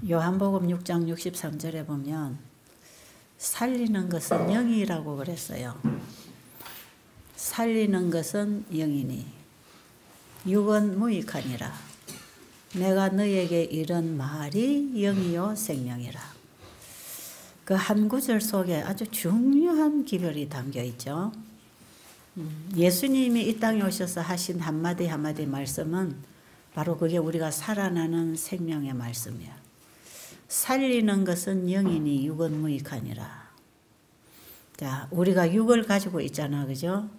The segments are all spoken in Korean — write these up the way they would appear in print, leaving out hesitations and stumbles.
요한복음 6장 63절에 보면 살리는 것은 영이라고 그랬어요. 살리는 것은 영이니 육은 무익하니라. 내가 너에게 이런 말이 영이요 생명이라. 그 한 구절 속에 아주 중요한 기별이 담겨 있죠. 예수님이 이 땅에 오셔서 하신 한마디 한마디 말씀은 바로 그게 우리가 살아나는 생명의 말씀이야. 살리는 것은 영이니 육은 무익하니라. 자, 우리가 육을 가지고 있잖아, 그죠?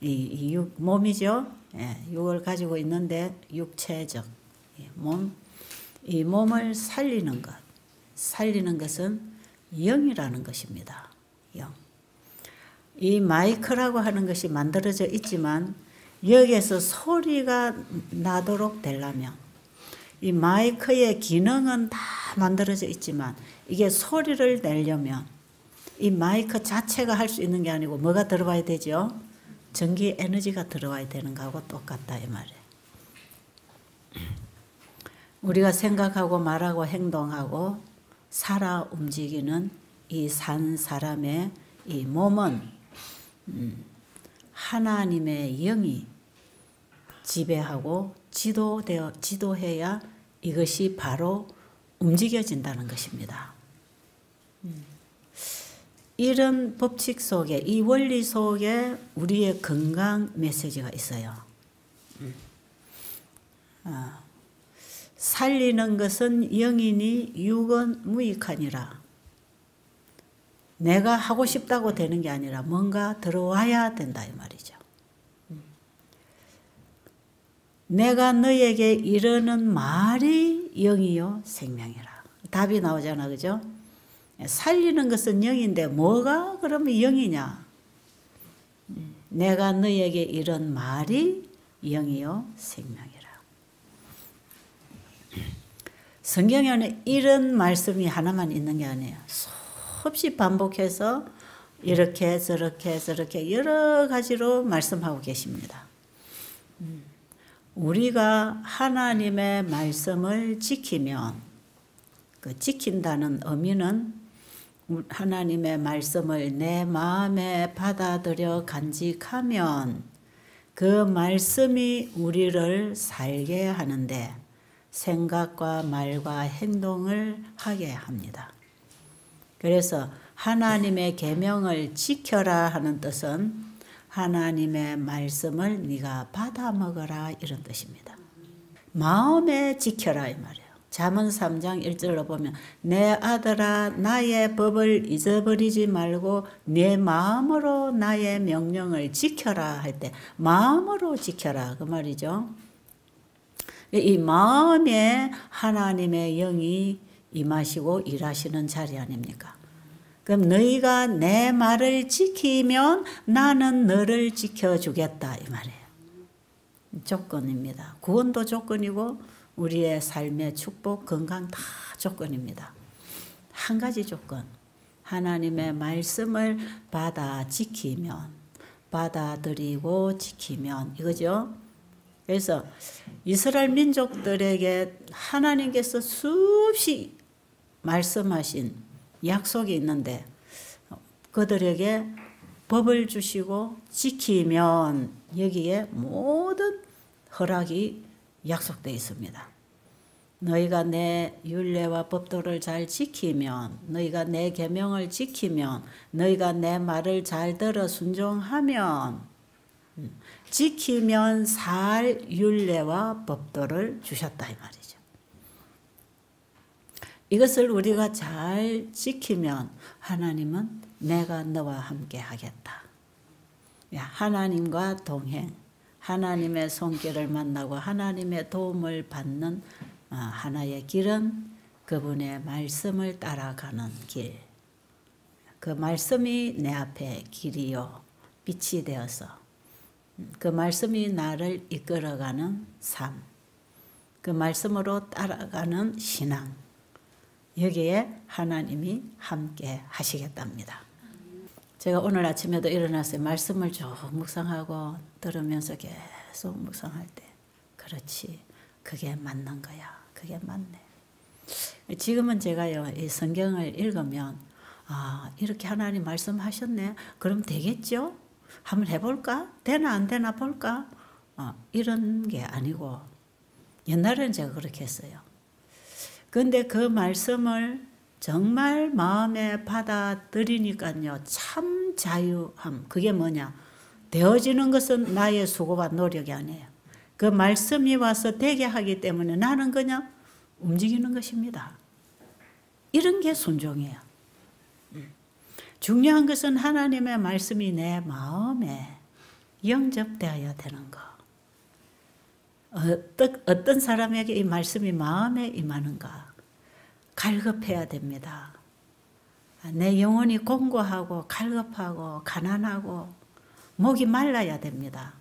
이 육, 몸이죠? 예, 육을 가지고 있는데 육체적 몸, 이 몸을 살리는 것, 살리는 것은 영이라는 것입니다. 영. 이 마이크라고 하는 것이 만들어져 있지만 여기에서 소리가 나도록 되려면 이 마이크의 기능은 다 만들어져 있지만 이게 소리를 내려면 이 마이크 자체가 할 수 있는 게 아니고 뭐가 들어와야 되죠? 전기 에너지가 들어와야 되는 거하고 똑같다 이 말이에요. 우리가 생각하고 말하고 행동하고 살아 움직이는 이 산 사람의 이 몸은 하나님의 영이 지배하고 지도해야 이것이 바로 움직여진다는 것입니다. 이런 법칙 속에, 이 원리 속에 우리의 건강 메시지가 있어요. 살리는 것은 영이니 육은 무익하니라. 내가 하고 싶다고 되는 게 아니라 뭔가 들어와야 된다 이 말이죠. 내가 너에게 이르는 말이 영이요 생명이라. 답이 나오잖아, 그죠? 살리는 것은 영인데 뭐가 그러면 영이냐? 내가 너에게 이런 말이 영이요 생명이라. 성경에는 이런 말씀이 하나만 있는 게 아니에요. 수없이 반복해서 이렇게 저렇게 여러 가지로 말씀하고 계십니다. 우리가 하나님의 말씀을 지키면, 그 지킨다는 의미는 하나님의 말씀을 내 마음에 받아들여 간직하면 그 말씀이 우리를 살게 하는데 생각과 말과 행동을 하게 합니다. 그래서 하나님의 계명을 지켜라 하는 뜻은 하나님의 말씀을 네가 받아 먹어라 이런 뜻입니다. 마음에 지켜라 이 말이에요. 잠언 3장 1절로 보면 내 아들아 나의 법을 잊어버리지 말고 내 마음으로 나의 명령을 지켜라 할 때 마음으로 지켜라 그 말이죠. 이 마음에 하나님의 영이 임하시고 일하시는 자리 아닙니까? 그럼 너희가 내 말을 지키면 나는 너를 지켜주겠다 이 말이에요. 조건입니다. 구원도 조건이고 우리의 삶의 축복, 건강 다 조건입니다. 한 가지 조건, 하나님의 말씀을 받아 지키면, 받아들이고 지키면 이거죠. 그래서 이스라엘 민족들에게 하나님께서 수없이 말씀하신 약속이 있는데 그들에게 법을 주시고 지키면 여기에 모든 허락이 약속되어 있습니다. 너희가 내 율례와 법도를 잘 지키면, 너희가 내 계명을 지키면, 너희가 내 말을 잘 들어 순종하면, 지키면 살 율례와 법도를 주셨다 이 말이죠. 이것을 우리가 잘 지키면 하나님은 내가 너와 함께 하겠다. 하나님과 동행, 하나님의 손길을 만나고 하나님의 도움을 받는 하나의 길은 그분의 말씀을 따라가는 길. 그 말씀이 내 앞에 길이요 빛이 되어서 그 말씀이 나를 이끌어가는 삶. 그 말씀으로 따라가는 신앙. 여기에 하나님이 함께 하시겠답니다. 제가 오늘 아침에도 일어나서 말씀을 쭉 묵상하고 들으면서 계속 묵상할 때 그렇지, 그게 맞는 거야. 그게 맞네. 지금은 제가요, 이 성경을 읽으면, 아, 이렇게 하나님 말씀하셨네. 그럼 되겠죠? 한번 해볼까? 되나 안 되나 볼까? 이런 게 아니고, 옛날에는 제가 그렇게 했어요. 근데 그 말씀을 정말 마음에 받아들이니까요, 참 자유함. 그게 뭐냐? 되어지는 것은 나의 수고와 노력이 아니에요. 그 말씀이 와서 되게 하기 때문에 나는 그냥 움직이는 것입니다. 이런 게 순종이에요. 중요한 것은 하나님의 말씀이 내 마음에 영접되어야 되는 거. 어떤 사람에게 이 말씀이 마음에 임하는가? 갈급해야 됩니다. 내 영혼이 공고하고 갈급하고 가난하고 목이 말라야 됩니다.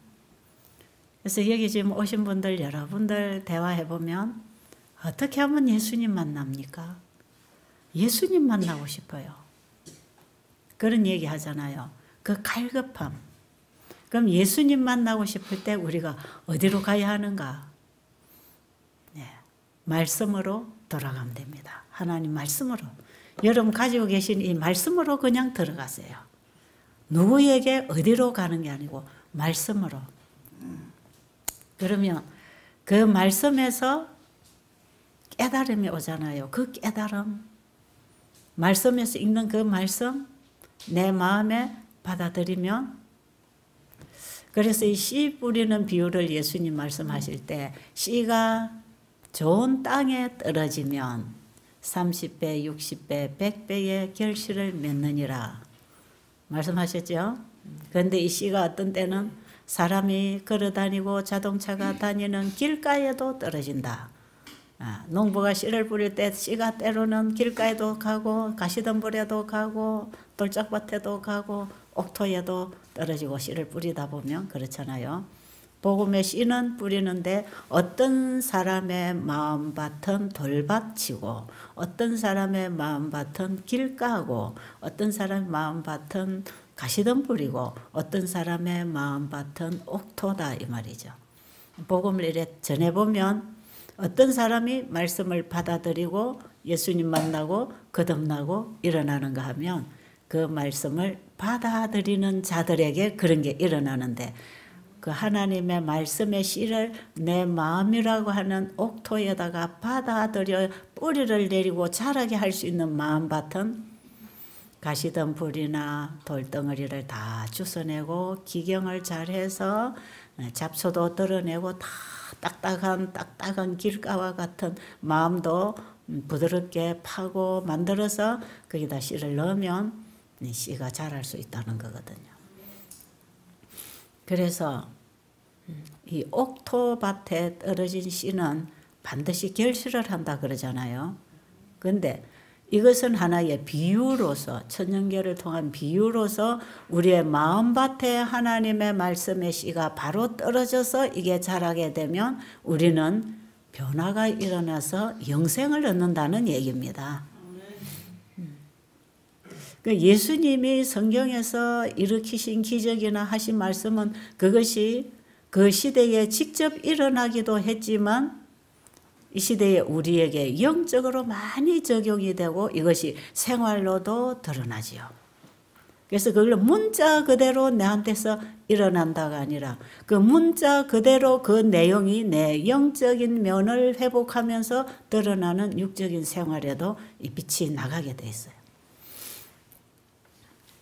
그래서 여기 지금 오신 분들, 여러분들 대화해보면 어떻게 하면 예수님 만납니까? 예수님 만나고 싶어요. 그런 얘기 하잖아요. 그 갈급함. 그럼 예수님 만나고 싶을 때 우리가 어디로 가야 하는가? 네, 말씀으로 돌아가면 됩니다. 하나님 말씀으로. 여러분 가지고 계신 이 말씀으로 그냥 들어가세요. 누구에게 어디로 가는 게 아니고 말씀으로. 그러면 그 말씀에서 깨달음이 오잖아요. 그 깨달음, 말씀에서 읽는 그 말씀 내 마음에 받아들이면, 그래서 이 씨 뿌리는 비유를 예수님 말씀하실 때 씨가 좋은 땅에 떨어지면 30배, 60배, 100배의 결실을 맺느니라 말씀하셨죠. 그런데 이 씨가 어떤 때는 사람이 걸어다니고 자동차가 다니는 길가에도 떨어진다. 농부가 씨를 뿌릴 때 씨가 때로는 길가에도 가고 가시덤불에도 가고 돌짝밭에도 가고 옥토에도 떨어지고 씨를 뿌리다 보면 그렇잖아요. 복음의 씨는 뿌리는데 어떤 사람의 마음밭은 돌밭이고 어떤 사람의 마음밭은 길가고 어떤 사람의 마음밭은 가시덤불이고 어떤 사람의 마음밭은 옥토다 이 말이죠. 복음을 이래 전해보면 어떤 사람이 말씀을 받아들이고 예수님 만나고 거듭나고 일어나는가 하면 그 말씀을 받아들이는 자들에게 그런 게 일어나는데, 그 하나님의 말씀의 씨를 내 마음이라고 하는 옥토에다가 받아들여 뿌리를 내리고 자라게 할 수 있는 마음밭은 가시덤불이나 돌덩어리를 다 주워내고 기경을 잘해서 잡초도 떨어내고 다 딱딱한 길가와 같은 마음도 부드럽게 파고 만들어서 거기다 씨를 넣으면 씨가 자랄 수 있다는 거거든요. 그래서 이 옥토밭에 떨어진 씨는 반드시 결실을 한다 그러잖아요. 그런데 이것은 하나의 비유로서, 천년계를 통한 비유로서 우리의 마음밭에 하나님의 말씀의 씨가 바로 떨어져서 이게 자라게 되면 우리는 변화가 일어나서 영생을 얻는다는 얘기입니다. 예수님이 성경에서 일으키신 기적이나 하신 말씀은 그것이 그 시대에 직접 일어나기도 했지만 이 시대에 우리에게 영적으로 많이 적용이 되고 이것이 생활로도 드러나지요. 그래서 그걸 문자 그대로 내한테서 일어난다가 아니라 그 문자 그대로 그 내용이 내 영적인 면을 회복하면서 드러나는 육적인 생활에도 이 빛이 나가게 돼 있어요.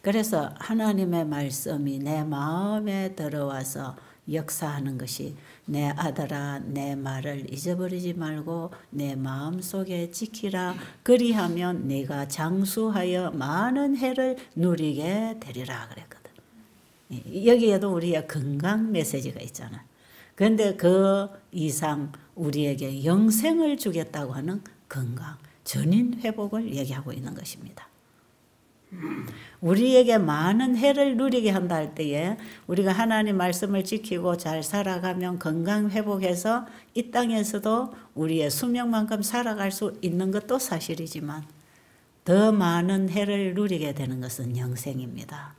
그래서 하나님의 말씀이 내 마음에 들어와서 역사하는 것이 내 아들아 내 말을 잊어버리지 말고 내 마음속에 지키라 그리하면 네가 장수하여 많은 해를 누리게 되리라 그랬거든. 여기에도 우리의 건강 메시지가 있잖아요. 그런데 그 이상 우리에게 영생을 주겠다고 하는 건강, 전인 회복을 얘기하고 있는 것입니다. 우리에게 많은 해를 누리게 한다 할 때에 우리가 하나님 말씀을 지키고 잘 살아가면 건강 회복해서 이 땅에서도 우리의 수명만큼 살아갈 수 있는 것도 사실이지만 더 많은 해를 누리게 되는 것은 영생입니다.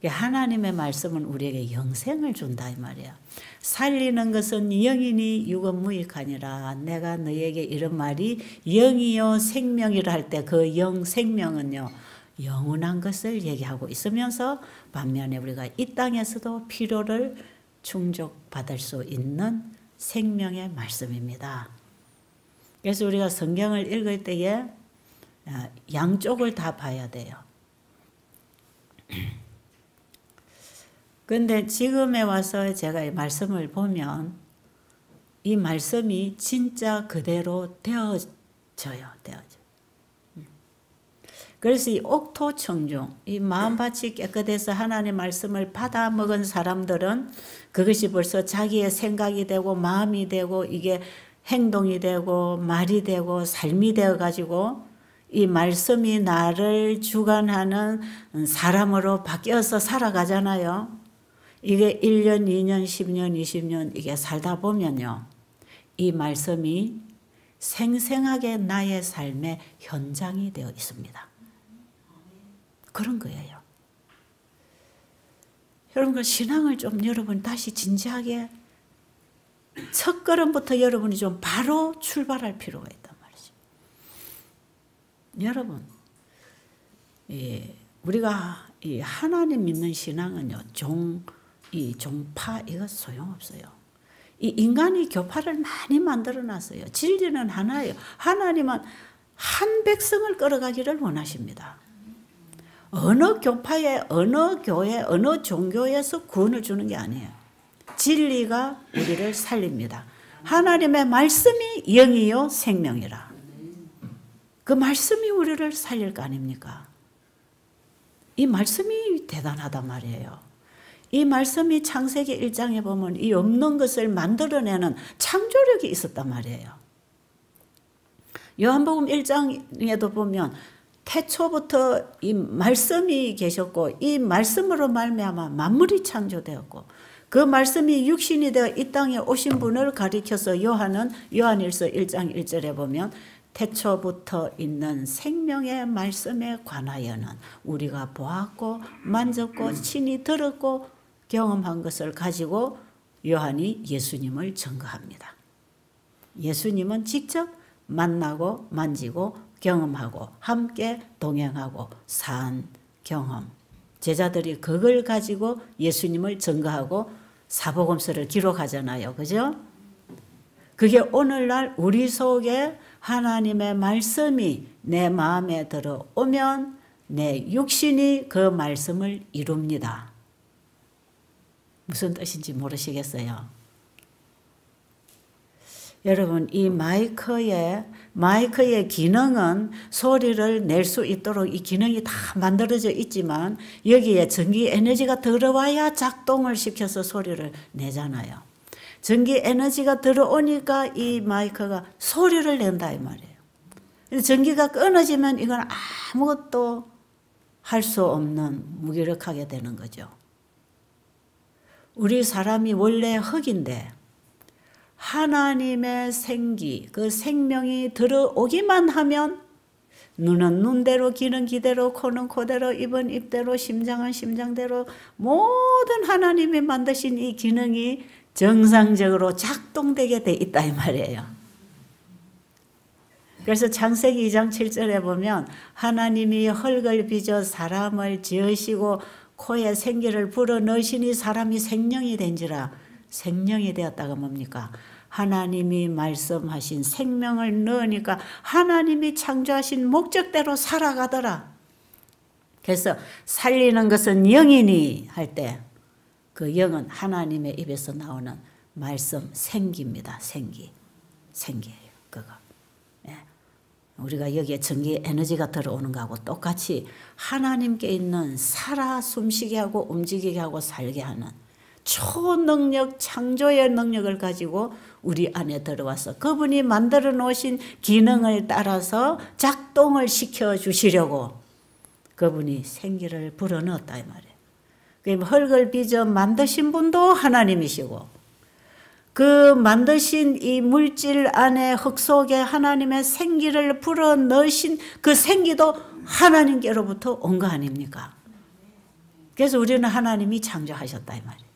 하나님의 말씀은 우리에게 영생을 준다 이 말이야. 살리는 것은 영이니 유건무익하니라. 내가 너에게 이런 말이 영이요 생명이라 할 때 그 영 생명은요 영원한 것을 얘기하고 있으면서 반면에 우리가 이 땅에서도 필요를 충족받을 수 있는 생명의 말씀입니다. 그래서 우리가 성경을 읽을 때에 양쪽을 다 봐야 돼요. 그런데 지금에 와서 제가 이 말씀을 보면 이 말씀이 진짜 그대로 되어져요. 그래서 이 옥토청중, 이 마음밭이 깨끗해서 하나님의 말씀을 받아 먹은 사람들은 그것이 벌써 자기의 생각이 되고 마음이 되고 이게 행동이 되고 말이 되고 삶이 되어가지고 이 말씀이 나를 주관하는 사람으로 바뀌어서 살아가잖아요. 이게 1년, 2년, 10년, 20년 이게 살다 보면요. 이 말씀이 생생하게 나의 삶의 현장이 되어 있습니다. 그런 거예요. 여러분 그 신앙을 좀 여러분 다시 진지하게 첫 걸음부터 여러분이 좀 바로 출발할 필요가 있단 말이죠. 여러분, 우리가 이 하나님 믿는 신앙은요, 이 종파 이거 소용없어요. 이 인간이 교파를 많이 만들어 놨어요. 진리는 하나예요. 하나님은 한 백성을 끌어가기를 원하십니다. 어느 교파에, 어느 교회, 어느 종교에서 구원을 주는 게 아니에요. 진리가 우리를 살립니다. 하나님의 말씀이 영이요 생명이라. 그 말씀이 우리를 살릴 거 아닙니까? 이 말씀이 대단하단 말이에요. 이 말씀이 창세기 1장에 보면 이 없는 것을 만들어내는 창조력이 있었단 말이에요. 요한복음 1장에도 보면 태초부터 이 말씀이 계셨고 이 말씀으로 말미암아 만물이 창조되었고 그 말씀이 육신이 되어 이 땅에 오신 분을 가리켜서 요한일서 1장 1절에 보면 태초부터 있는 생명의 말씀에 관하여는 우리가 보았고 만졌고 친히 들었고 경험한 것을 가지고 요한이 예수님을 증거합니다. 예수님은 직접 만나고 만지고 경험하고 함께 동행하고 산 경험. 제자들이 그걸 가지고 예수님을 증거하고 사복음서를 기록하잖아요. 그죠? 그게 오늘날 우리 속에 하나님의 말씀이 내 마음에 들어오면 내 육신이 그 말씀을 이룹니다. 무슨 뜻인지 모르시겠어요? 여러분 이 마이크의 기능은 소리를 낼 수 있도록 이 기능이 다 만들어져 있지만 여기에 전기 에너지가 들어와야 작동을 시켜서 소리를 내잖아요. 전기 에너지가 들어오니까 이 마이크가 소리를 낸다 이 말이에요. 전기가 끊어지면 이건 아무것도 할 수 없는 무기력하게 되는 거죠. 우리 사람이 원래 흙인데 하나님의 생기, 그 생명이 들어오기만 하면 눈은 눈대로, 귀는 귀대로, 코는 코대로, 입은 입대로, 심장은 심장대로 모든 하나님이 만드신 이 기능이 정상적으로 작동되게 돼 있다 이 말이에요. 그래서 창세기 2장 7절에 보면 하나님이 흙을 빚어 사람을 지으시고 코에 생기를 불어넣으시니 사람이 생명이 된지라. 생명이 되었다가 뭡니까? 하나님이 말씀하신 생명을 넣으니까 하나님이 창조하신 목적대로 살아가더라. 그래서 살리는 것은 영이니 할 때 그 영은 하나님의 입에서 나오는 말씀 생기입니다. 생기예요. 그거. 예. 우리가 여기에 전기 에너지가 들어오는 거하고 똑같이 하나님께 있는 살아 숨쉬게 하고 움직이게 하고 살게 하는 초능력 창조의 능력을 가지고 우리 안에 들어와서 그분이 만들어 놓으신 기능을 따라서 작동을 시켜 주시려고 그분이 생기를 불어넣었다 이 말이에요. 그럼 흙을 빚어 만드신 분도 하나님이시고 그 만드신 이 물질 안에 흙 속에 하나님의 생기를 불어넣으신 그 생기도 하나님께로부터 온 거 아닙니까? 그래서 우리는 하나님이 창조하셨다 이 말이에요.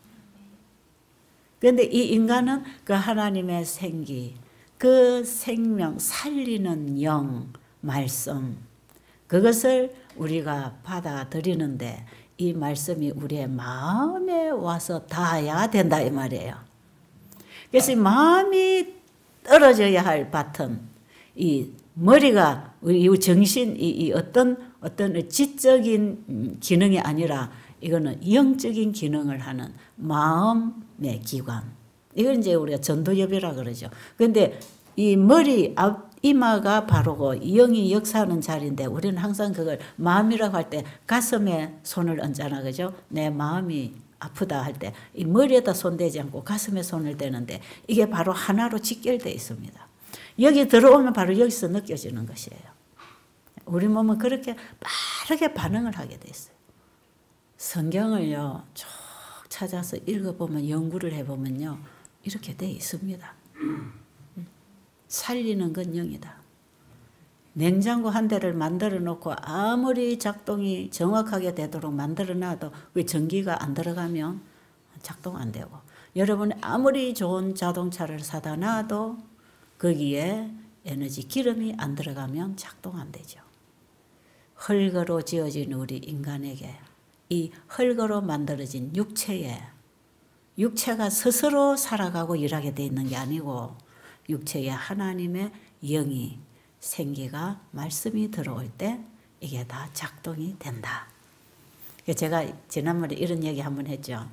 그런데 이 인간은 그 하나님의 생기, 그 생명, 살리는 영, 말씀, 그것을 우리가 받아들이는데 이 말씀이 우리의 마음에 와서 닿아야 된다 이 말이에요. 그래서 이 마음이 떨어져야 할 밭은 이 머리가 우리 정신 이 어떤 지적인 기능이 아니라 이거는 영적인 기능을 하는 마음의 기관. 이걸 이제 우리가 전도엽이라 그러죠. 그런데 이 머리 앞이마가 바로고 영이 역사하는 자리인데 우리는 항상 그걸 마음이라고 할 때 가슴에 손을 얹잖아, 그죠? 내 마음이 아프다 할 때 이 머리에다 손대지 않고 가슴에 손을 대는데 이게 바로 하나로 직결되어 있습니다. 여기 들어오면 바로 여기서 느껴지는 것이에요. 우리 몸은 그렇게 빠르게 반응을 하게 돼 있어요. 성경을요 쭉 찾아서 읽어보면 연구를 해보면요 이렇게 돼 있습니다. 살리는 건 영이다. 냉장고 한 대를 만들어 놓고 아무리 작동이 정확하게 되도록 만들어 놔도 왜 전기가 안 들어가면 작동 안 되고, 여러분 아무리 좋은 자동차를 사다 놔도 거기에 에너지 기름이 안 들어가면 작동 안 되죠. 흙으로 지어진 우리 인간에게 이 흙으로 만들어진 육체가 스스로 살아가고 일하게 돼 있는 게 아니고 육체에 하나님의 영이 생기가 말씀이 들어올 때 이게 다 작동이 된다. 제가 지난번에 이런 얘기 한번 했죠.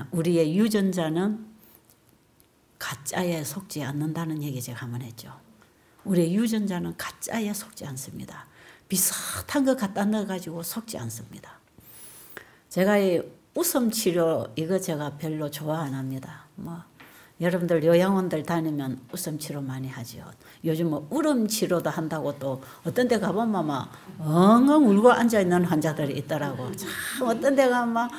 우리의 유전자는 가짜에 속지 않는다는 얘기 제가 한번 했죠. 우리의 유전자는 가짜에 속지 않습니다. 비슷한 거 갖다 넣어가지고 속지 않습니다. 제가 이 웃음 치료 이거 제가 별로 좋아 안 합니다. 뭐 여러분들 요양원들 다니면 웃음 치료 많이 하죠. 요즘 뭐 울음 치료도 한다고 또 어떤 데 가보면 막 엉엉 울고 앉아 있는 환자들이 있더라고. 참 어떤 데가 막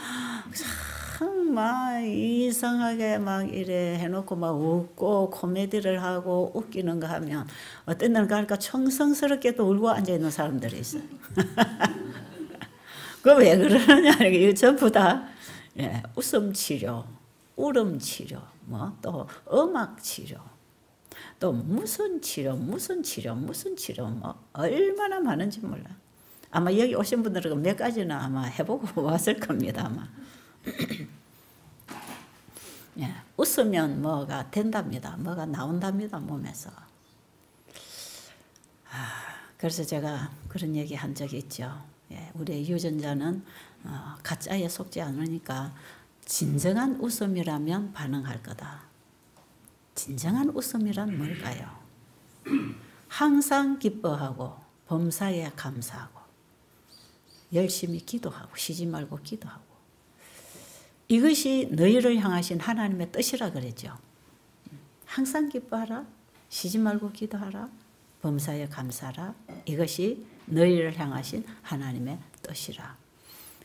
이상하게 막 이래 해놓고 막 웃고 코미디를 하고 웃기는 거 하면 어떤 데는 가니까 청성스럽게 또 울고 앉아 있는 사람들이 있어요. 그 왜 그러느냐 이게 전부 다 웃음 치료, 울음 치료, 뭐 또 음악 치료, 또 무슨 치료 뭐 얼마나 많은지 몰라. 아마 여기 오신 분들은 몇 가지는 아마 해보고 왔을 겁니다 아마. 웃으면 뭐가 된답니다. 뭐가 나온답니다 몸에서. 그래서 제가 그런 얘기 한 적이 있죠. 우리의 유전자는 가짜에 속지 않으니까 진정한 웃음이라면 반응할 거다. 진정한 웃음이란 뭘까요? 항상 기뻐하고 범사에 감사하고 열심히 기도하고 쉬지 말고 기도하고, 이것이 너희를 향하신 하나님의 뜻이라 그랬죠. 항상 기뻐하라, 쉬지 말고 기도하라, 범사에 감사하라. 이것이 너희를 향하신 하나님의 뜻이라.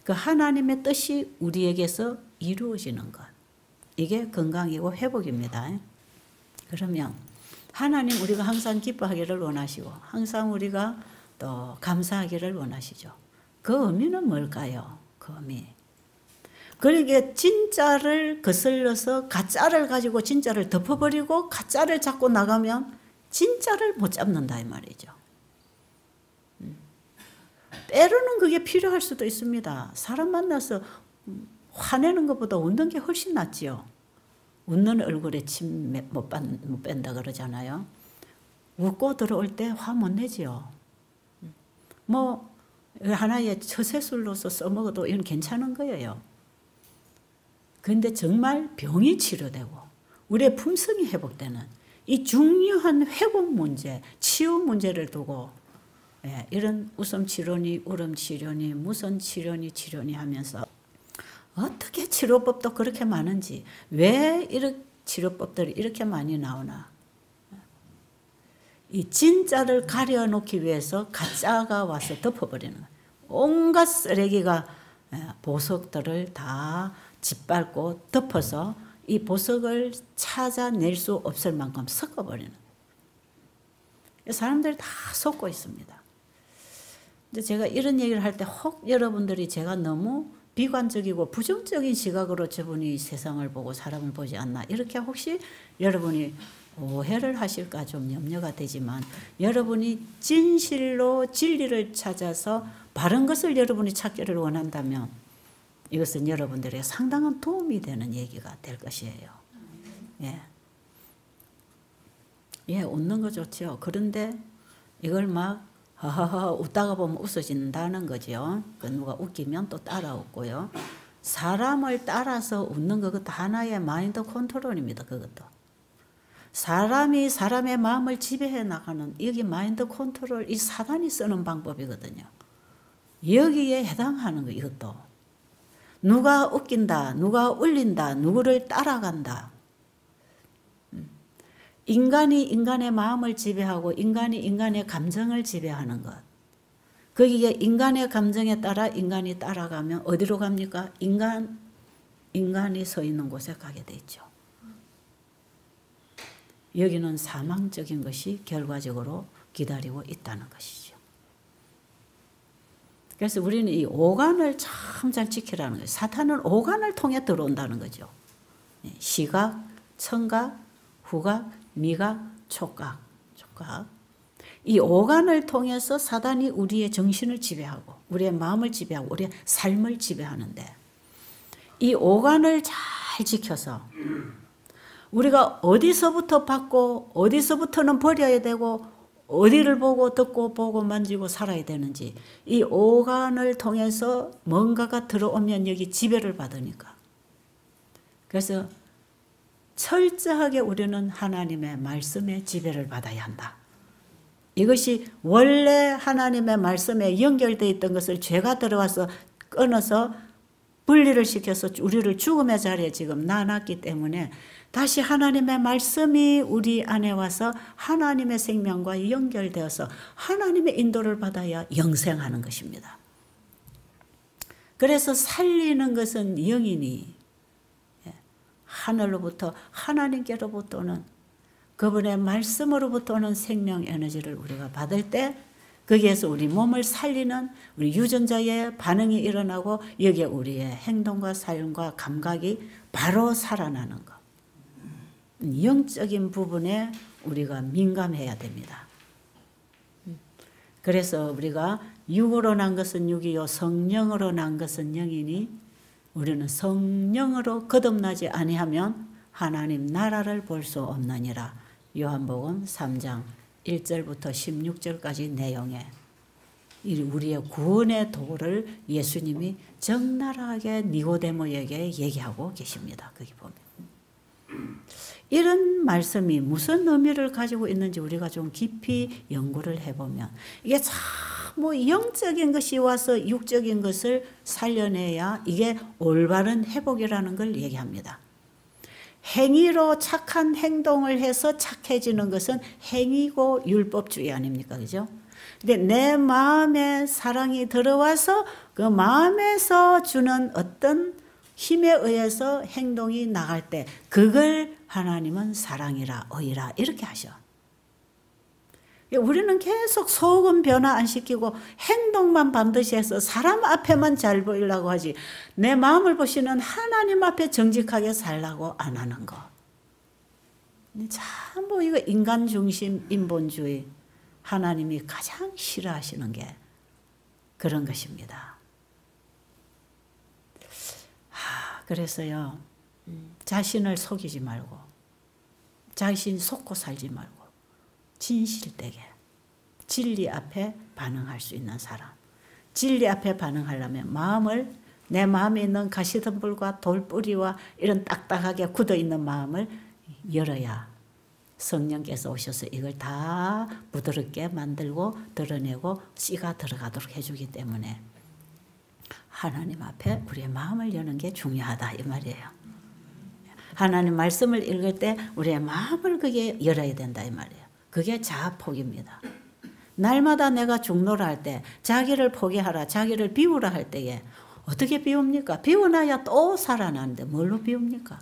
그 하나님의 뜻이 우리에게서 이루어지는 것, 이게 건강이고 회복입니다. 그러면 하나님 우리가 항상 기뻐하기를 원하시고 항상 우리가 또 감사하기를 원하시죠. 그 의미는 뭘까요? 그 의미. 그러게 진짜를 거슬러서 가짜를 가지고 진짜를 덮어버리고 가짜를 잡고 나가면 진짜를 못 잡는다 이 말이죠. 때로는 그게 필요할 수도 있습니다. 사람 만나서 화내는 것보다 웃는 게 훨씬 낫지요. 웃는 얼굴에 침 못 뺀다 그러잖아요. 웃고 들어올 때 화 못 내지요. 뭐 하나의 처세술로서 써먹어도 이건 괜찮은 거예요. 그런데 정말 병이 치료되고 우리의 품성이 회복되는 이 중요한 회복 문제, 치유 문제를 두고 이런 웃음 치료니 울음 치료니 무슨 치료니 하면서 어떻게 치료법도 그렇게 많은지, 왜 이런 치료법들이 이렇게 많이 나오나. 이 진짜를 가려놓기 위해서 가짜가 와서 덮어버리는 거예요. 온갖 쓰레기가 보석들을 다 짓밟고 덮어서 이 보석을 찾아낼 수 없을 만큼 섞어버리는 거예요. 사람들이 다 속고 있습니다. 제가 이런 얘기를 할 때 혹 여러분들이 제가 너무 비관적이고 부정적인 시각으로 저분이 세상을 보고 사람을 보지 않나, 이렇게 혹시 여러분이 오해를 하실까 좀 염려가 되지만, 여러분이 진실로 진리를 찾아서 바른 것을 여러분이 찾기를 원한다면 이것은 여러분들에게 상당한 도움이 되는 얘기가 될 것이에요. 예. 예, 웃는 거 좋죠. 그런데 이걸 막 하하하 웃다가 보면 웃어진다는 거죠. 그 누가 웃기면 또 따라 웃고요. 사람을 따라서 웃는 거, 그것도 하나의 마인드 컨트롤입니다. 그것도. 사람이 사람의 마음을 지배해 나가는, 여기 마인드 컨트롤, 이 사단이 쓰는 방법이거든요. 여기에 해당하는 거, 이것도. 누가 웃긴다, 누가 울린다, 누구를 따라간다. 인간이 인간의 마음을 지배하고 인간이 인간의 감정을 지배하는 것. 거기에 인간의 감정에 따라 인간이 따라가면 어디로 갑니까? 인간이 서 있는 곳에 가게 되죠. 여기는 사망적인 것이 결과적으로 기다리고 있다는 것이죠. 그래서 우리는 이 오간을 참 잘 지키라는 거예요. 사탄은 오간을 통해 들어온다는 거죠. 시각, 청각, 후각, 미각, 촉각. 이 오간을 통해서 사단이 우리의 정신을 지배하고 우리의 마음을 지배하고 우리의 삶을 지배하는데, 이 오간을 잘 지켜서 우리가 어디서부터 받고 어디서부터는 버려야 되고 어디를 보고 듣고 보고 만지고 살아야 되는지, 이 오간을 통해서 뭔가가 들어오면 여기 지배를 받으니까. 그래서 철저하게 우리는 하나님의 말씀에 지배를 받아야 한다. 이것이 원래 하나님의 말씀에 연결되어 있던 것을 죄가 들어와서 끊어서 분리를 시켜서 우리를 죽음의 자리에 지금 놔놨기 때문에 다시 하나님의 말씀이 우리 안에 와서 하나님의 생명과 연결되어서 하나님의 인도를 받아야 영생하는 것입니다. 그래서 살리는 것은 영이니 하늘로부터 하나님께로부터 오는 그분의 말씀으로부터 오는 생명 에너지를 우리가 받을 때 거기에서 우리 몸을 살리는 우리 유전자의 반응이 일어나고 여기에 우리의 행동과 삶과 감각이 바로 살아나는 것. 영적인 부분에 우리가 민감해야 됩니다. 그래서 우리가 육으로 난 것은 육이요 성령으로 난 것은 영이니 우리는 성령으로 거듭나지 아니하면 하나님 나라를 볼 수 없느니라. 요한복음 3장 1절부터 16절까지 내용에 우리의 구원의 도를 예수님이 적나라하게 니고데모에게 얘기하고 계십니다. 거기 보면. 이런 말씀이 무슨 의미를 가지고 있는지 우리가 좀 깊이 연구를 해보면 이게 참 뭐 영적인 것이 와서 육적인 것을 살려내야 이게 올바른 회복이라는 걸 얘기합니다. 행위로 착한 행동을 해서 착해지는 것은 행위고 율법주의 아닙니까? 그죠? 근데 내 마음에 사랑이 들어와서 그 마음에서 주는 어떤 힘에 의해서 행동이 나갈 때 그걸 하나님은 사랑이라 의라 이렇게 하셔. 우리는 계속 속은 변화 안 시키고 행동만 반드시 해서 사람 앞에만 잘 보이려고 하지 내 마음을 보시는 하나님 앞에 정직하게 살라고 안 하는 거. 참 뭐 이거 인간 중심 인본주의 하나님이 가장 싫어하시는 게 그런 것입니다. 그래서요 자신을 속이지 말고 자신 속고 살지 말고 진실되게 진리 앞에 반응할 수 있는 사람. 진리 앞에 반응하려면 마음을 내 마음에 있는 가시덤불과 돌뿌리와 이런 딱딱하게 굳어있는 마음을 열어야 성령께서 오셔서 이걸 다 부드럽게 만들고 드러내고 씨가 들어가도록 해주기 때문에 하나님 앞에 우리의 마음을 여는 게 중요하다 이 말이에요. 하나님 말씀을 읽을 때 우리의 마음을 그게 열어야 된다 이 말이에요. 그게 자아폭입니다. 날마다 내가 중노라 할 때 자기를 포기하라 자기를 비우라 할 때에 어떻게 비웁니까? 비워놔야 또 살아나는데 뭘로 비웁니까?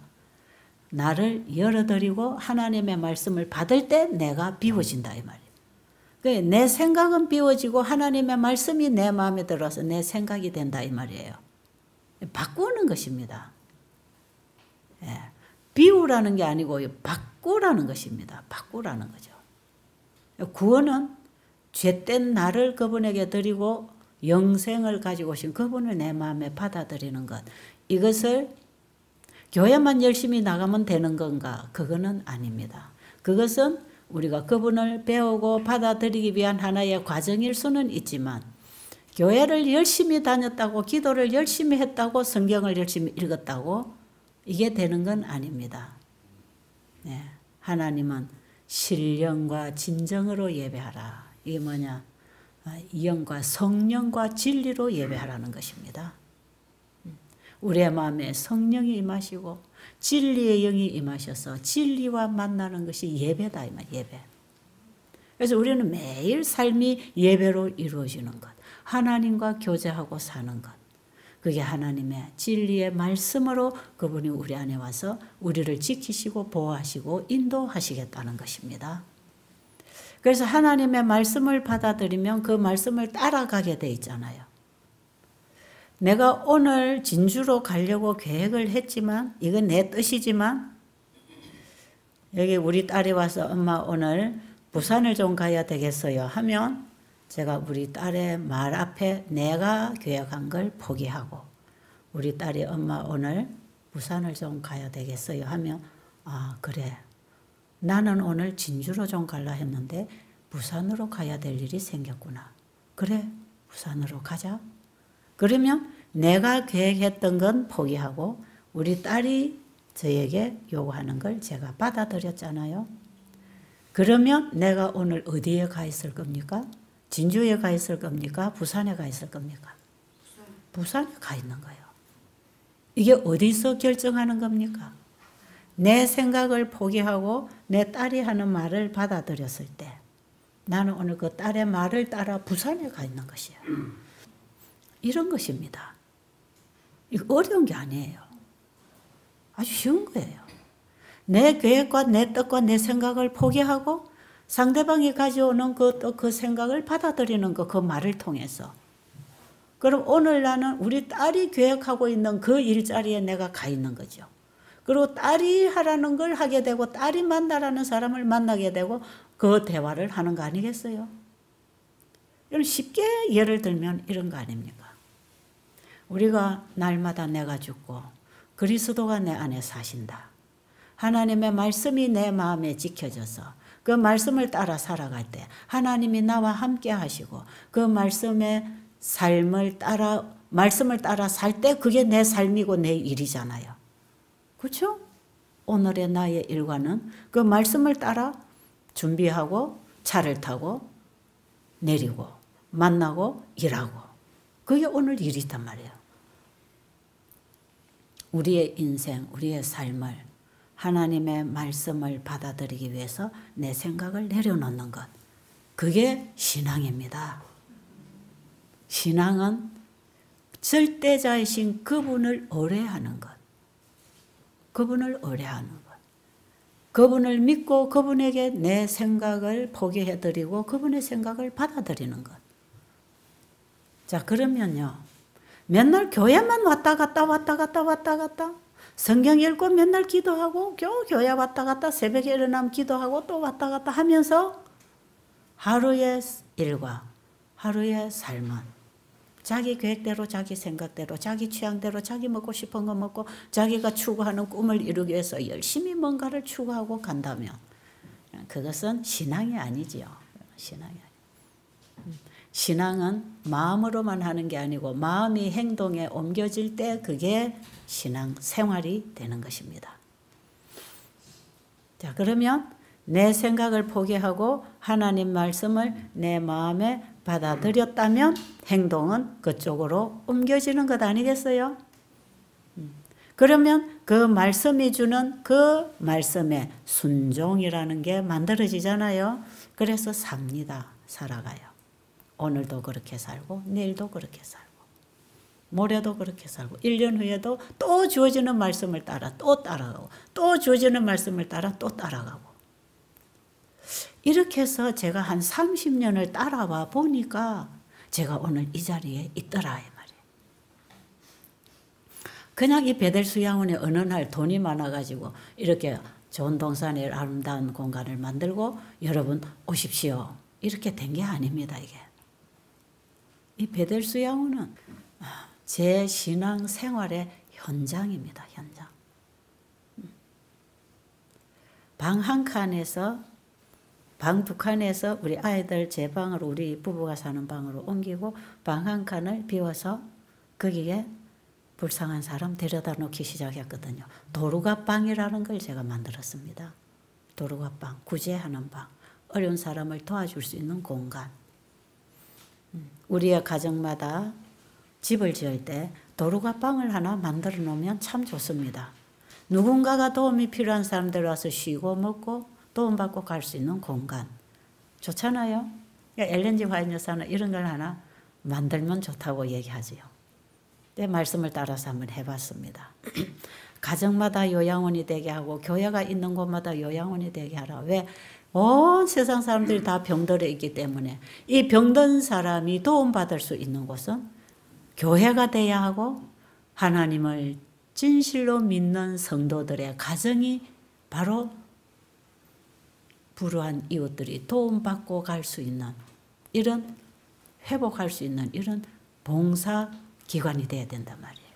나를 열어드리고 하나님의 말씀을 받을 때 내가 비워진다 이 말이에요. 내 생각은 비워지고 하나님의 말씀이 내 마음에 들어서 내 생각이 된다 이 말이에요. 바꾸는 것입니다. 예. 비우라는 게 아니고 바꾸라는 것입니다. 바꾸라는 거죠. 구원은 죄된 나를 그분에게 드리고 영생을 가지고 오신 그분을 내 마음에 받아들이는 것. 이것을 교회만 열심히 나가면 되는 건가? 그거는 아닙니다. 그것은 우리가 그분을 배우고 받아들이기 위한 하나의 과정일 수는 있지만 교회를 열심히 다녔다고 기도를 열심히 했다고 성경을 열심히 읽었다고 이게 되는 건 아닙니다. 네. 하나님은 신령과 진정으로 예배하라. 이게 뭐냐? 영과 성령과 진리로 예배하라는 것입니다. 우리의 마음에 성령이 임하시고 진리의 영이 임하셔서 진리와 만나는 것이 예배다. 이 말, 예배. 그래서 우리는 매일 삶이 예배로 이루어지는 것. 하나님과 교제하고 사는 것. 그게 하나님의 진리의 말씀으로 그분이 우리 안에 와서 우리를 지키시고 보호하시고 인도하시겠다는 것입니다. 그래서 하나님의 말씀을 받아들이면 그 말씀을 따라가게 돼 있잖아요. 내가 오늘 진주로 가려고 계획을 했지만 이건 내 뜻이지만 여기 우리 딸이 와서 엄마 오늘 부산을 좀 가야 되겠어요 하면 제가 우리 딸의 말 앞에 내가 계획한 걸 포기하고 우리 딸이 엄마 오늘 부산을 좀 가야 되겠어요 하면 아 그래 나는 오늘 진주로 좀 가려 했는데 부산으로 가야 될 일이 생겼구나. 그래 부산으로 가자. 그러면 내가 계획했던 건 포기하고 우리 딸이 저에게 요구하는 걸 제가 받아들였잖아요. 그러면 내가 오늘 어디에 가 있을 겁니까? 진주에 가 있을 겁니까? 부산에 가 있을 겁니까? 부산에 가 있는 거예요. 이게 어디서 결정하는 겁니까? 내 생각을 포기하고 내 딸이 하는 말을 받아들였을 때 나는 오늘 그 딸의 말을 따라 부산에 가 있는 것이에요. 이런 것입니다. 이거 어려운 게 아니에요. 아주 쉬운 거예요. 내 계획과 내 뜻과 내 생각을 포기하고 상대방이 가져오는 그 생각을 받아들이는 거, 그 말을 통해서. 그럼 오늘 나는 우리 딸이 계획하고 있는 그 일자리에 내가 가 있는 거죠. 그리고 딸이 하라는 걸 하게 되고 딸이 만나라는 사람을 만나게 되고 그 대화를 하는 거 아니겠어요? 이런 쉽게 예를 들면 이런 거 아닙니까? 우리가 날마다 내가 죽고 그리스도가 내 안에 사신다. 하나님의 말씀이 내 마음에 지켜져서 그 말씀을 따라 살아갈 때 하나님이 나와 함께 하시고 그 말씀의 삶을 따라 살 때 그게 내 삶이고 내 일이잖아요. 그렇죠? 오늘의 나의 일과는 그 말씀을 따라 준비하고 차를 타고 내리고 만나고 일하고 그게 오늘 일이단 말이에요. 우리의 인생, 우리의 삶을 하나님의 말씀을 받아들이기 위해서 내 생각을 내려놓는 것. 그게 신앙입니다. 신앙은 절대자이신 그분을 의뢰하는 것. 그분을 의뢰하는 것. 그분을 믿고 그분에게 내 생각을 포기해드리고 그분의 생각을 받아들이는 것. 자, 그러면요. 맨날 교회만 왔다 갔다 성경 읽고 맨날 기도하고 교회 왔다 갔다 새벽에 일어나면 기도하고 또 왔다 갔다 하면서 하루의 일과 하루의 삶은 자기 계획대로 자기 생각대로 자기 취향대로 자기 먹고 싶은 거 먹고 자기가 추구하는 꿈을 이루기 위해서 열심히 뭔가를 추구하고 간다면 그것은 신앙이 아니지요. 신앙이 아니에요. 신앙은 마음으로만 하는 게 아니고 마음이 행동에 옮겨질 때 그게 신앙 생활이 되는 것입니다. 자, 그러면 내 생각을 포기하고 하나님 말씀을 내 마음에 받아들였다면 행동은 그쪽으로 옮겨지는 것 아니겠어요? 그러면 그 말씀이 주는 그 말씀에 순종이라는 게 만들어지잖아요. 그래서 삽니다. 살아가요. 오늘도 그렇게 살고 내일도 그렇게 살고 모레도 그렇게 살고 1년 후에도 또 주어지는 말씀을 따라 또 따라가고 또 주어지는 말씀을 따라 또 따라가고 이렇게 해서 제가 한 30년을 따라와 보니까 제가 오늘 이 자리에 있더라 이 말이에요. 그냥 이 베델수양원에 어느 날 돈이 많아가지고 이렇게 좋은 동산에 아름다운 공간을 만들고 여러분 오십시오. 이렇게 된 게 아닙니다. 이게. 이 베델수양원은 제 신앙 생활의 현장입니다. 현장. 방 한 칸에서 방 두 칸에서 우리 아이들 제 방으로 우리 부부가 사는 방으로 옮기고 방 한 칸을 비워서 거기에 불쌍한 사람 데려다 놓기 시작했거든요. 도루가방이라는 걸 제가 만들었습니다. 도루가방, 구제하는 방, 어려운 사람을 도와줄 수 있는 공간. 우리의 가정마다 집을 지을 때 도루가방을 하나 만들어 놓으면 참 좋습니다. 누군가가 도움이 필요한 사람들 와서 쉬고 먹고 도움받고 갈 수 있는 공간. 좋잖아요. 엘렌지 화이트 여사는 이런 걸 하나 만들면 좋다고 얘기하지요. 내 말씀을 따라서 한번 해봤습니다. 가정마다 요양원이 되게 하고 교회가 있는 곳마다 요양원이 되게 하라. 왜? 온 세상 사람들이 다 병들어 있기 때문에 이 병든 사람이 도움받을 수 있는 곳은 교회가 돼야 하고 하나님을 진실로 믿는 성도들의 가정이 바로 불우한 이웃들이 도움받고 갈 수 있는 이런 회복할 수 있는 이런 봉사 기관이 돼야 된단 말이에요.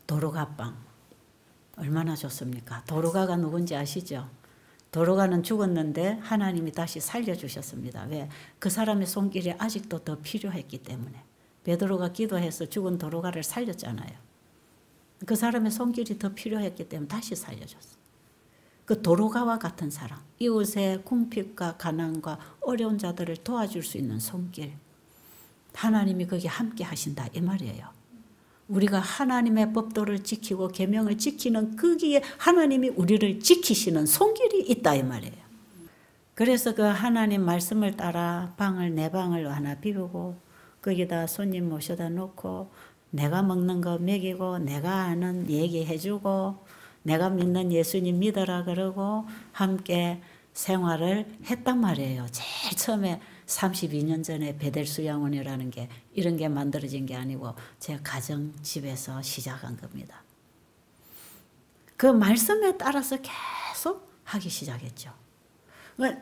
도루가방 얼마나 좋습니까? 도루가가 누군지 아시죠? 도루가는 죽었는데 하나님이 다시 살려주셨습니다. 왜? 그 사람의 손길이 아직도 더 필요했기 때문에. 베드로가 기도해서 죽은 도루가를 살렸잖아요. 그 사람의 손길이 더 필요했기 때문에 다시 살려줬어요. 그 도루가와 같은 사람, 이웃의 궁핍과 가난과 어려운 자들을 도와줄 수 있는 손길. 하나님이 거기 함께 하신다 이 말이에요. 우리가 하나님의 법도를 지키고 계명을 지키는 거기에 하나님이 우리를 지키시는 손길이 있다 이 말이에요. 그래서 그 하나님 말씀을 따라 내 방을 하나 비우고 거기다 손님 모셔다 놓고 내가 먹는 거 먹이고 내가 아는 얘기해주고 내가 믿는 예수님 믿어라 그러고 함께 생활을 했단 말이에요. 제일 처음에 32년 전에 베델수양원이라는 게 이런 게 만들어진 게 아니고 제 가정집에서 시작한 겁니다. 그 말씀에 따라서 계속 하기 시작했죠.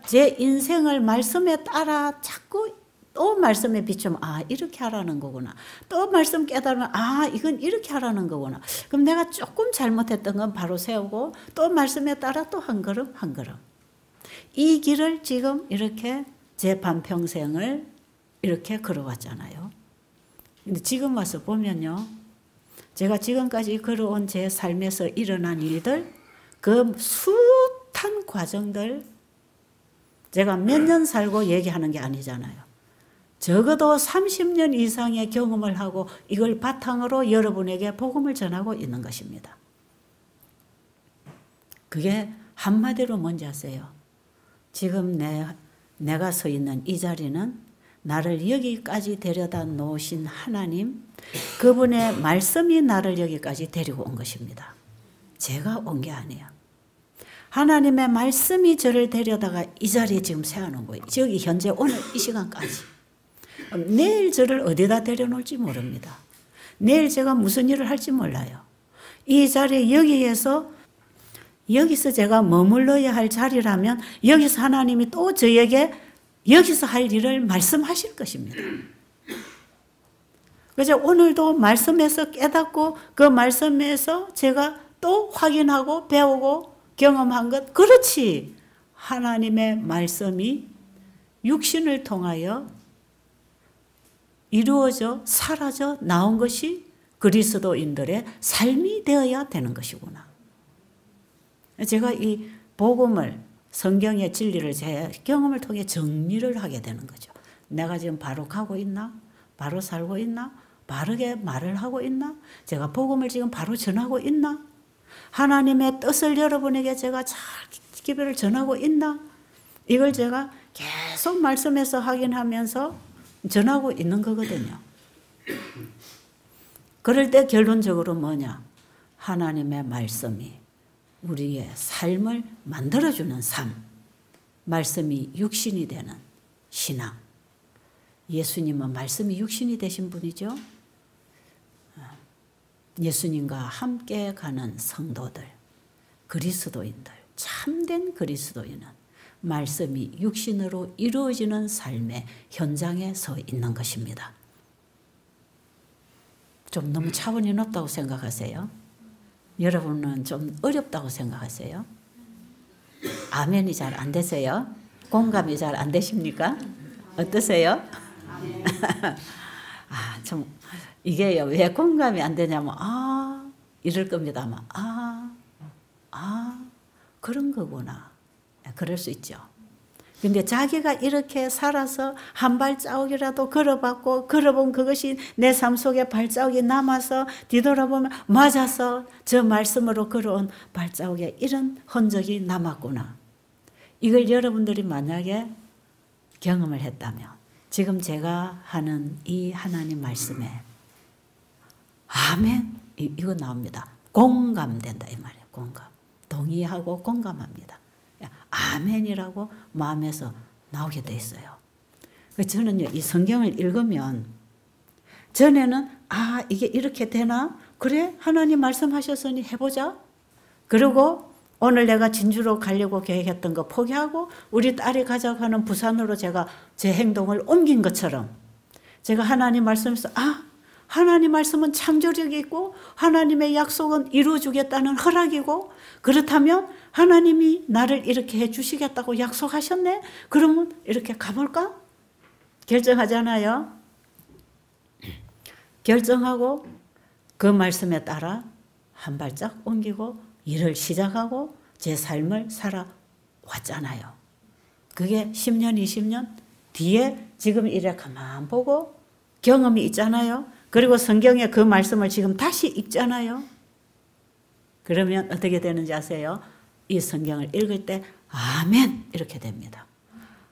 제 인생을 말씀에 따라 자꾸 또 말씀에 비추면 이렇게 하라는 거구나. 또 말씀 깨달으면 이건 이렇게 하라는 거구나. 그럼 내가 조금 잘못했던 건 바로 세우고 또 말씀에 따라 또 한 걸음 한 걸음. 이 길을 지금 이렇게 제 반평생을 이렇게 걸어왔잖아요. 근데 지금 와서 보면요. 제가 지금까지 걸어온 제 삶에서 일어난 일들, 그 숱한 과정들, 제가 몇 년 살고 얘기하는 게 아니잖아요. 적어도 30년 이상의 경험을 하고 이걸 바탕으로 여러분에게 복음을 전하고 있는 것입니다. 그게 한마디로 뭔지 아세요? 지금 내가 서 있는 이 자리는 나를 여기까지 데려다 놓으신 하나님, 그분의 말씀이 나를 여기까지 데리고 온 것입니다. 제가 온 게 아니에요. 하나님의 말씀이 저를 데려다가 이 자리에 지금 세워놓은 거예요. 저기 현재 오늘 이 시간까지. 내일 저를 어디다 데려놓을지 모릅니다. 내일 제가 무슨 일을 할지 몰라요. 이 자리에 여기서 제가 머물러야 할 자리라면 여기서 하나님이 또 저에게 여기서 할 일을 말씀하실 것입니다. 그래서 오늘도 말씀에서 깨닫고 그 말씀에서 제가 또 확인하고 배우고 경험한 것, 그렇지. 하나님의 말씀이 육신을 통하여 이루어져 사라져 나온 것이 그리스도인들의 삶이 되어야 되는 것이구나. 제가 이 복음을, 성경의 진리를 제 경험을 통해 정리를 하게 되는 거죠. 내가 지금 바로 가고 있나? 바로 살고 있나? 바르게 말을 하고 있나? 제가 복음을 지금 바로 전하고 있나? 하나님의 뜻을 여러분에게 제가 잘 기별을 전하고 있나? 이걸 제가 계속 말씀에서 확인하면서 전하고 있는 거거든요. 그럴 때 결론적으로 뭐냐? 하나님의 말씀이 우리의 삶을 만들어주는 삶, 말씀이 육신이 되는 신앙. 예수님은 말씀이 육신이 되신 분이죠. 예수님과 함께 가는 성도들, 그리스도인들, 참된 그리스도인은 말씀이 육신으로 이루어지는 삶의 현장에 서 있는 것입니다. 좀 너무 차원이 높다고 생각하세요? 여러분은 좀 어렵다고 생각하세요? 아멘이 잘 안 되세요? 공감이 잘 안 되십니까? 어떠세요? 좀 이게요, 왜 공감이 안 되냐면 이럴 겁니다. 그런 거구나. 그럴 수 있죠. 근데 자기가 이렇게 살아서 한 발자국이라도 걸어본 그것이 내 삶 속에 발자국이 남아서 뒤돌아보면 맞아서 저 말씀으로 걸어온 발자국에 이런 흔적이 남았구나. 이걸 여러분들이 만약에 경험을 했다면 지금 제가 하는 이 하나님 말씀에 아멘 이거 나옵니다. 공감된다 이 말이에요. 공감. 동의하고 공감합니다. 아멘이라고 마음에서 나오게 돼 있어요. 저는요, 이 성경을 읽으면 전에는 이게 이렇게 되나? 그래? 하나님 말씀하셨으니 해보자. 그리고 오늘 내가 진주로 가려고 계획했던 거 포기하고 우리 딸이 가자고 하는 부산으로 제가 제 행동을 옮긴 것처럼 제가 하나님 말씀에서 하나님 말씀은 창조력이 있고 하나님의 약속은 이루어주겠다는 허락이고 그렇다면 하나님이 나를 이렇게 해주시겠다고 약속하셨네? 그러면 이렇게 가볼까? 결정하잖아요. 결정하고 그 말씀에 따라 한 발짝 옮기고 일을 시작하고 제 삶을 살아왔잖아요. 그게 10년, 20년 뒤에 지금 이래 가만 보고 경험이 있잖아요. 그리고 성경에 그 말씀을 지금 다시 읽잖아요. 그러면 어떻게 되는지 아세요? 이 성경을 읽을 때 아멘 이렇게 됩니다.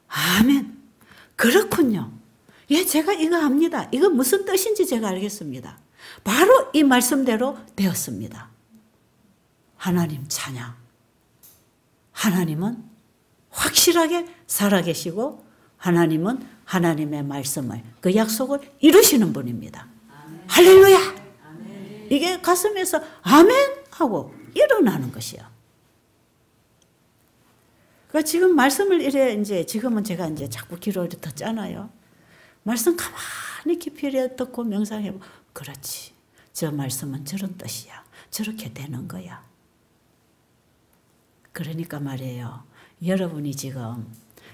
아멘. 그렇군요. 예, 제가 이거 압니다. 이거 무슨 뜻인지 제가 알겠습니다. 바로 이 말씀대로 되었습니다. 하나님 찬양. 하나님은 확실하게 살아계시고 하나님은 하나님의 말씀을 그 약속을 이루시는 분입니다. 아멘. 할렐루야. 아멘. 이게 가슴에서 아멘 하고 일어나는 것이요. 그러니까 지금 말씀을 이래 이제 지금은 제가 이제 자꾸 귀로 듣잖아요. 말씀 가만히 깊이 듣고 명상해 보고 그렇지. 저 말씀은 저런 뜻이야. 저렇게 되는 거야. 그러니까 말이에요. 여러분이 지금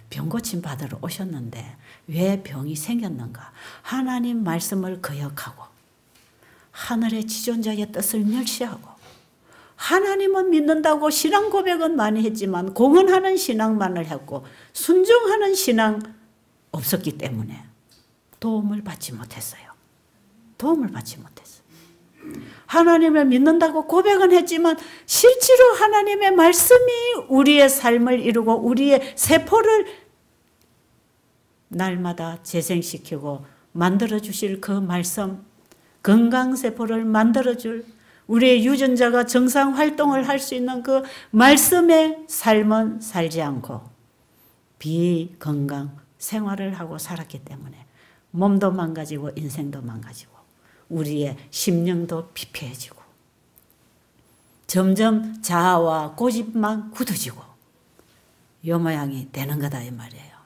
병 고침 받으러 오셨는데 왜 병이 생겼는가? 하나님 말씀을 거역하고 하늘의 지존자의 뜻을 멸시하고 하나님은 믿는다고 신앙 고백은 많이 했지만 공언하는 신앙만을 했고 순종하는 신앙 없었기 때문에 도움을 받지 못했어요. 도움을 받지 못했어요. 하나님을 믿는다고 고백은 했지만 실제로 하나님의 말씀이 우리의 삶을 이루고 우리의 세포를 날마다 재생시키고 만들어주실 그 말씀, 건강세포를 만들어줄 우리의 유전자가 정상 활동을 할 수 있는 그 말씀의 삶은 살지 않고 비건강 생활을 하고 살았기 때문에 몸도 망가지고 인생도 망가지고 우리의 심령도 피폐해지고 점점 자아와 고집만 굳어지고 이 모양이 되는 거다 이 말이에요.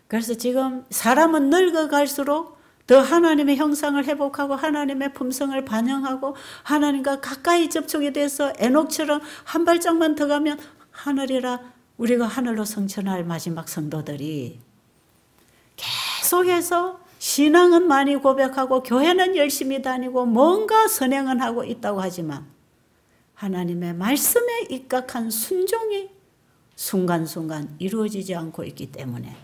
그래서 지금 사람은 늙어갈수록 더 하나님의 형상을 회복하고 하나님의 품성을 반영하고 하나님과 가까이 접촉이 돼서 에녹처럼 한 발짝만 더 가면 하늘이라 우리가 하늘로 성천할 마지막 성도들이 계속해서 신앙은 많이 고백하고 교회는 열심히 다니고 뭔가 선행은 하고 있다고 하지만 하나님의 말씀에 입각한 순종이 순간순간 이루어지지 않고 있기 때문에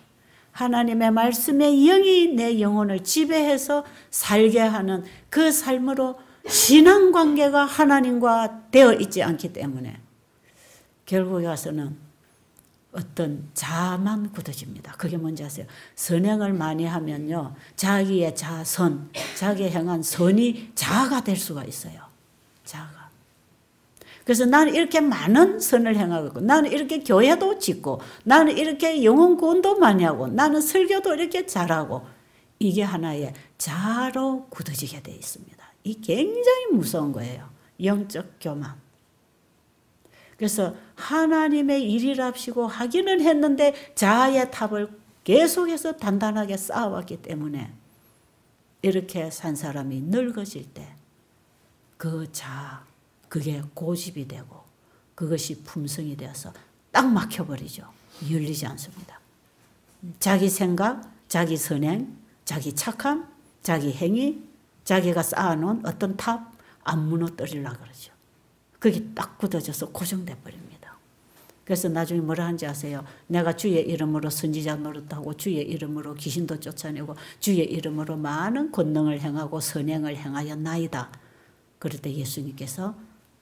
하나님의 말씀의 영이 내 영혼을 지배해서 살게 하는 그 삶으로 신앙관계가 하나님과 되어 있지 않기 때문에 결국에 와서는 어떤 자아만 굳어집니다. 그게 뭔지 아세요? 선행을 많이 하면요. 자기의 자선, 자기의 행한 선이 자아가 될 수가 있어요. 자아가. 그래서 나는 이렇게 많은 선을 행하고 있고 나는 이렇게 교회도 짓고 나는 이렇게 영혼 구원도 많이 하고 나는 설교도 이렇게 잘하고 이게 하나의 자아로 굳어지게 되어 있습니다. 이 굉장히 무서운 거예요. 영적 교만. 그래서 하나님의 일이랍시고 하기는 했는데 자아의 탑을 계속해서 단단하게 쌓아왔기 때문에 이렇게 산 사람이 늙어질 때 그 자아, 그게 고집이 되고 그것이 품성이 되어서 딱 막혀버리죠. 열리지 않습니다. 자기 생각, 자기 선행, 자기 착함, 자기 행위, 자기가 쌓아놓은 어떤 탑 안 무너뜨리려고 그러죠. 그게 딱 굳어져서 고정돼 버립니다. 그래서 나중에 뭐라 하는지 아세요? 내가 주의 이름으로 선지자 노릇하고 주의 이름으로 귀신도 쫓아내고 주의 이름으로 많은 권능을 행하고 선행을 행하였나이다. 그럴 때 예수님께서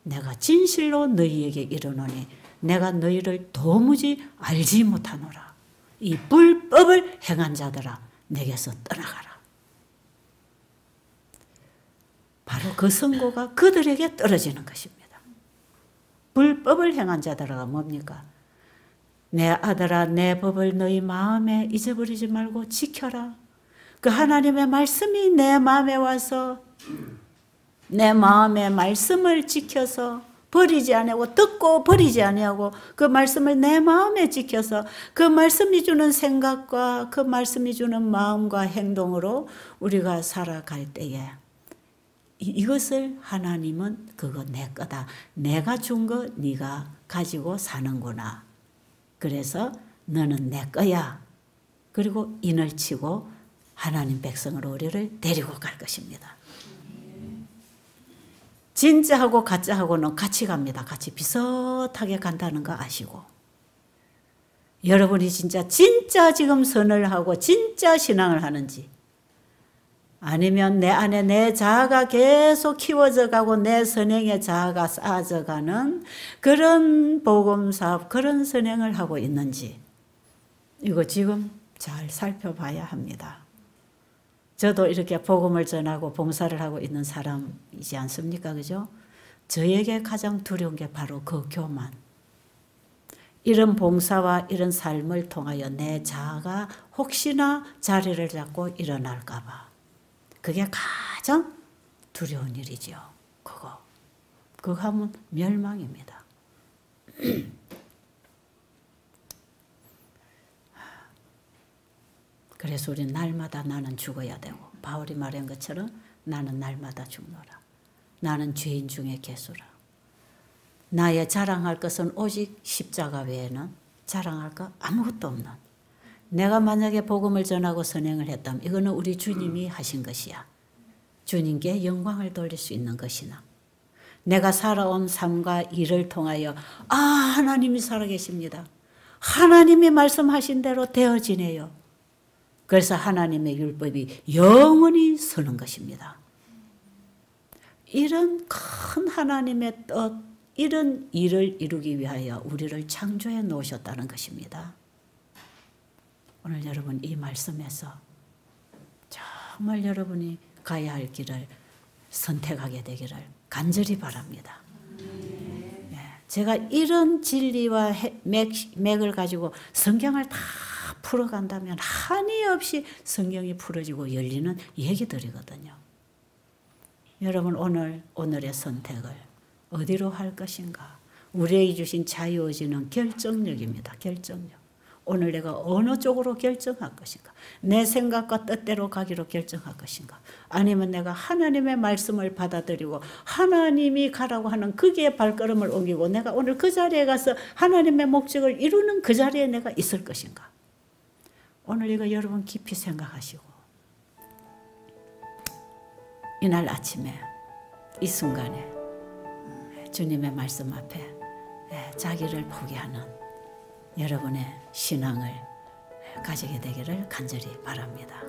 내가 진실로 너희에게 이르노니 내가 너희를 도무지 알지 못하노라. 이 불법을 행한 자들아 내게서 떠나가라. 바로 그 선고가 그들에게 떨어지는 것입니다. 불법을 행한 자들아 뭡니까? 내 아들아 내 법을 너희 마음에 잊어버리지 말고 지켜라. 그 하나님의 말씀이 내 마음에 와서 내 마음의 말씀을 지켜서 버리지 아니하고 듣고 버리지 아니하고 그 말씀을 내 마음에 지켜서 그 말씀이 주는 생각과 그 말씀이 주는 마음과 행동으로 우리가 살아갈 때에 이것을 하나님은 그거 내 거다. 내가 준 거 네가 가지고 사는구나. 그래서 너는 내 거야. 그리고 인을 치고 하나님 백성으로 우리를 데리고 갈 것입니다. 진짜하고 가짜하고는 같이 갑니다. 같이 비슷하게 간다는 거 아시고. 여러분이 진짜 지금 선을 하고 진짜 신앙을 하는지 아니면 내 안에 내 자아가 계속 키워져 가고 내 선행의 자아가 쌓아져 가는 그런 복음사업, 그런 선행을 하고 있는지 이거 지금 잘 살펴봐야 합니다. 저도 이렇게 복음을 전하고 봉사를 하고 있는 사람이지 않습니까? 그죠? 저에게 가장 두려운 게 바로 그 교만. 이런 봉사와 이런 삶을 통하여 내 자아가 혹시나 자리를 잡고 일어날까 봐. 그게 가장 두려운 일이죠. 그거 하면 멸망입니다. 그래서 우리 날마다 나는 죽어야 되고 바울이 말한 것처럼 나는 날마다 죽노라. 나는 죄인 중에 괴수라. 나의 자랑할 것은 오직 십자가 외에는 자랑할 것 아무것도 없는 내가 만약에 복음을 전하고 선행을 했다면 이거는 우리 주님이 하신 것이야. 주님께 영광을 돌릴 수 있는 것이나 내가 살아온 삶과 일을 통하여 하나님이 살아계십니다. 하나님이 말씀하신 대로 되어지네요. 그래서 하나님의 율법이 영원히 서는 것입니다. 이런 큰 하나님의 뜻, 이런 일을 이루기 위하여 우리를 창조해 놓으셨다는 것입니다. 오늘 여러분 이 말씀에서 정말 여러분이 가야 할 길을 선택하게 되기를 간절히 바랍니다. 제가 이런 진리와 맥을 가지고 성경을 다 풀어간다면 한이 없이 성경이 풀어지고 열리는 얘기들이거든요. 여러분 오늘의 선택을 어디로 할 것인가? 우리에게 주신 자유의지는 결정력입니다. 결정력. 오늘 내가 어느 쪽으로 결정할 것인가? 내 생각과 뜻대로 가기로 결정할 것인가? 아니면 내가 하나님의 말씀을 받아들이고 하나님이 가라고 하는 거기에 발걸음을 옮기고 내가 오늘 그 자리에 가서 하나님의 목적을 이루는 그 자리에 내가 있을 것인가? 오늘 이거 여러분 깊이 생각하시고 이날 아침에 이 순간에 주님의 말씀 앞에 자기를 포기하는 여러분의 신앙을 가지게 되기를 간절히 바랍니다.